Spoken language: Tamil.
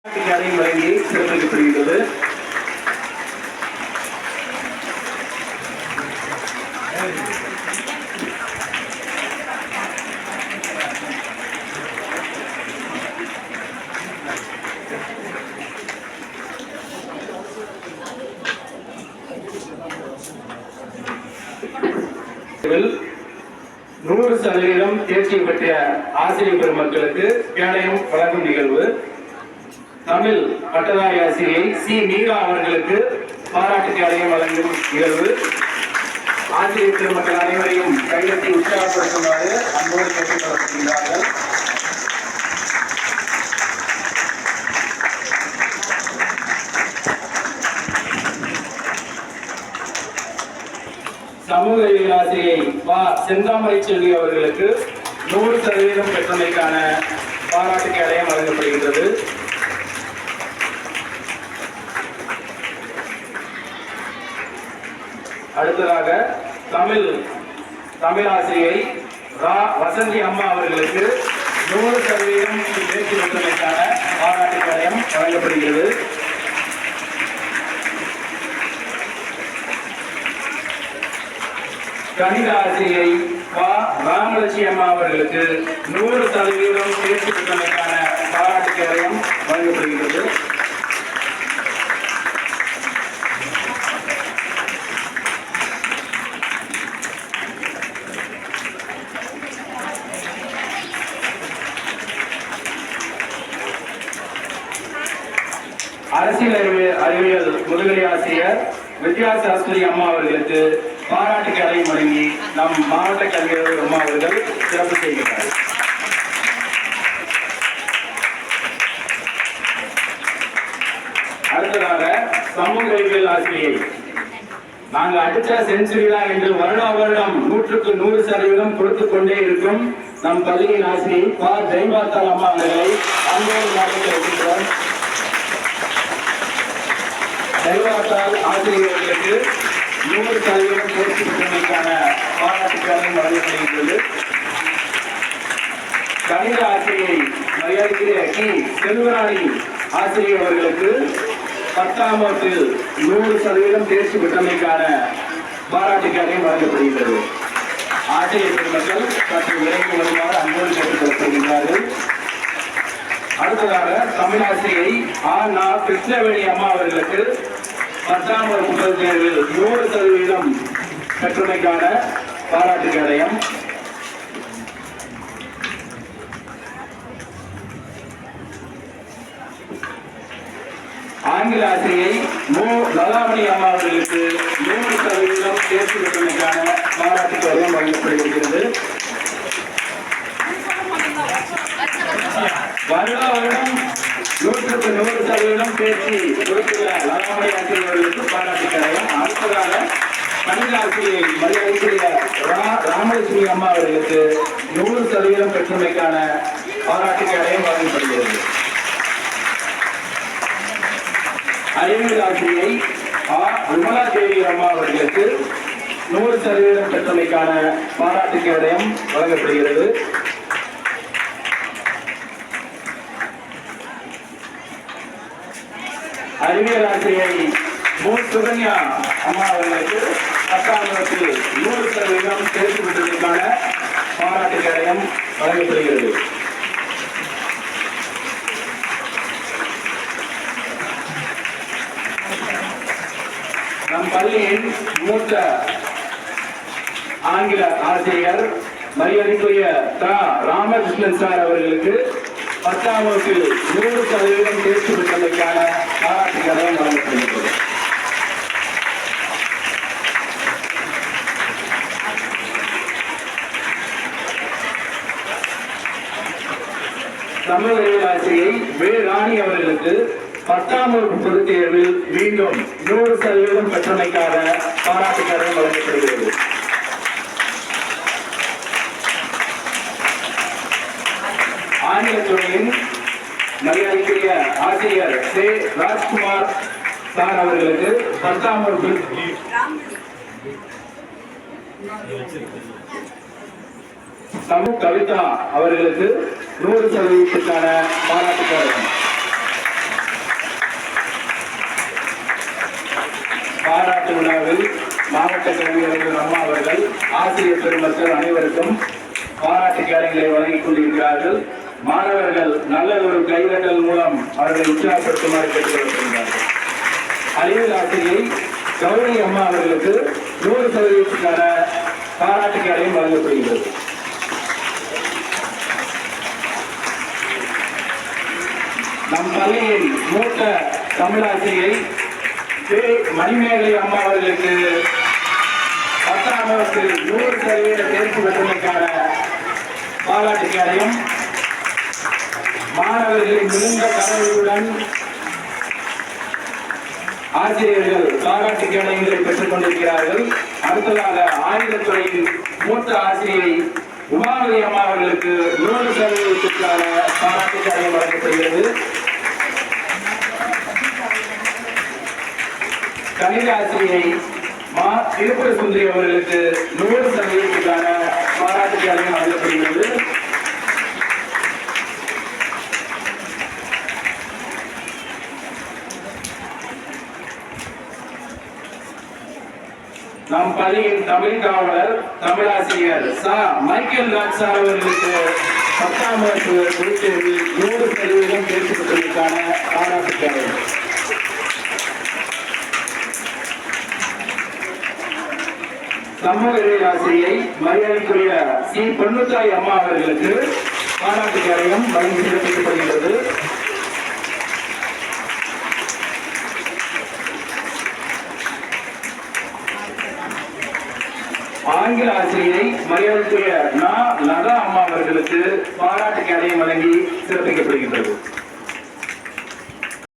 வழங்கி சிறப்பிக்கப்படுகிறது. இதில் 100% தேர்ச்சி பெற்ற ஆசிரியர் பெருமக்களுக்கு கேடயம் வழங்கும் நிகழ்வு. தமிழ் பட்டதாரி ஆசிரியை சி மீரா அவர்களுக்கு பாராட்டு கேடயம் வழங்கும் நிகழ்வு. ஆசிரியர் பெருமக்கள் அனைவரையும் கையெழுத்தி உற்சாகப்படுத்துமாறு அன்போடு கேட்டுக்கொள்ளப்படுகிறார்கள். சமூகவியல் ஆசிரியை செந்தாமரை செல்வி அவர்களுக்கு 100% பெற்றமைக்கான பாராட்டு கேடயம் வழங்கப்படுகின்றது. அடுத்ததாக தமிழ் ஆசிரியை வசந்தி அம்மா அவர்களுக்கு 100% தேர்ச்சி பெற்றமைக்கான பாராட்டு கேடயம் வழங்கப்படுகிறது. கணித ஆசிரியை ராமலட்சுமி அம்மா அவர்களுக்கு 100% தேர்ச்சி பெற்றமைக்கான பாராட்டு கேடயம் வழங்கப்படுகிறது. அரசியல் அறிவியல் முதுகலை ஆசிரியர் வித்யா சாஸ்திரி அம்மா அவர்களுக்கு பாராட்டு கேடயம் வழங்கி நம் மாவட்ட கல்வி அம்மா அவர்கள் சிறப்பு செய்கிறார். அடுத்ததாக சமூக அறிவியல் ஆசிரியை நாங்கள் அடித்த செஞ்சுரி தான் என்று வருடம் 100% கொடுத்துக் கொண்டே இருக்கும் நம் பள்ளியின் ஆசிரியை ஜெயபாத்தாள் அம்மா அவர்களை அன்போடு மாவட்டத்தில் வைக்கின்றோம். ஜெயபாத்தாள் ஆசிரியர்களுக்கு 100% தேர்ச்சி பெற்றமைக்கான பாராட்டு கேடயம் வழங்கப்படுகின்றது. கணித ஆசிரியை மரியாதைக்குரிய கி செல்வராணி ஆசிரியர் அவர்களுக்கு 10ஆம் வகுப்பில் 100% தேர்ச்சி பெற்றமைக்கான பாராட்டு கேடயம் வழங்கப்படுகின்றது. ஆசிரியர் பெருமக்கள் சற்று விரைந்து வருமாறு அன்போடு கேட்டுக்கொள்ளப்படுகின்றார்கள். அடுத்ததாக தமிழாசிரியை கிருஷ்ணவேணி அம்மா அவர்களுக்கு 10ஆம் வகுப்பு பொதுத் தேர்வில் 100% பெற்றமைக்கான பாராட்டு கேடயம். ஆங்கில ஆசிரியை லலாமணி அம்மா அவர்களுக்கு 100% தேர்ச்சி பெற்றமைக்கான பாராட்டு கேடயம் வழங்கப்படுகிறது. வருடம் 100% தேர்ச்சி கொடுத்துள்ள லலாமணி ஆசிரியர்களுக்கு பாராட்டு கேடயம். அடுத்ததாக கணித ஆசிரியை மரியாதைக்குரிய ராமலட்சுமி அம்மா அவர்களுக்கு 100% பெற்றமைக்கான பாராட்டு கேடயம் வழங்கப்படுகிறது. அறிவியல் ஆசிரியை விமலா தேவி அம்மா அவர்களுக்கு 100% பெற்றமைக்கான பாராட்டு கேடயம் வழங்கப்படுகிறது. அறிவியல் ஆசிரியை சுகன்யா அம்மா அவர்களுக்கு 10ஆம் வகுப்பில் 100% தேர்ச்சி பெற்றதற்கான பாராட்டு கேடயம் வழங்கப்படுகிறது. நம் பள்ளியின் மூத்த ஆங்கில ஆசிரியர் மரியாதைக்குரிய ராமகிருஷ்ணன் சார் அவர்களுக்கு 10ஆம் வகுப்பில் 100% தேர்ச்சி பெற்றமைக்கான பாராட்டு கேடயம் வழங்கப்படுகிறது. தமிழ் அறிவியல் ஆசிரியை ராணி அவர்களுக்கு 10ஆம் வகுப்பு பொதுத் தேர்வில் மீண்டும் 100% பெற்றமைக்காக பாராட்டு கேடயம் வழங்கப்படுகிறது. ஆங்கிலத்துறையின் மரியாதைக்குரிய ஆசிரியர் சே ராஜ்குமார் சார் அவர்களுக்கு 10ஆம் வகுப்பில் கவிதா அவர்களுக்கு 100%க்கான பாராட்டு கேடயம். விழாவில் மாவட்ட கல்வியாளர்கள் அம்மா அவர்கள் ஆசிரியர் பெருமக்கள் அனைவருக்கும் பாராட்டு கேடயங்களை வழங்கிக் கொண்டிருக்கிறார்கள். மாணவர்கள் நல்ல ஒரு கைதட்டல் மூலம் அவர்களை உற்சாகப்படுத்துமாறு கேட்டுக்கொள்ளப்படுகிறார்கள். அறிவியல் ஆசிரியை கௌரி அம்மா அவர்களுக்கு 100% பாராட்டு கேடயம் வழங்கப்படுகிறது. நம் பள்ளியின் மூத்த தமிழாசிரியை மணிமேகலை அம்மா அவர்களுக்கு 10ஆம் வகுப்பு 100% தேர்ச்சி பெற்றமைக்கான பாராட்டு கேடயம் மாணவர்களின் மிகுந்த கனவுடன் ஆசிரியர்கள் பாராட்டு கேடயங்களை பெற்றுக் கொண்டிருக்கிறார்கள். அடுத்ததாக ஆயுதத்துறையின் மூத்த ஆசிரியை உமாவதி அம்மா அவர்களுக்கு 100% பாராட்டு கேடயம் வழங்கப்படுகிறது. கணித ஆசிரியை மா திருப்புர சுந்தரி அவர்களுக்கு 100% பாராட்டு கேடயம் வழங்கப்படுகிறது. நம் பள்ளியின் தமிழ் காவலர் தமிழாசிரியர் சா மைக்கேல் ராஜ் சார் அவர்களுக்கு 10ஆம் வகுப்பு பொதுத்தேர்வில் 100% தேர்ச்சி பெற்றதற்கான பாராட்டு கேடயம். சமூக ஆசிரியை மரியாதைக்குரிய சி பொன்னுத்தாய் அம்மா அவர்களுக்கு பாராட்டு கேடயம் வழங்கி சிறப்பிக்கப்படுகிறது. ஆங்கில ஆசிரியை மரியாதைக்குரிய நா லதா அம்மா அவர்களுக்கு பாராட்டு கேடயம் வழங்கி சிறப்பிக்கப்படுகின்றது.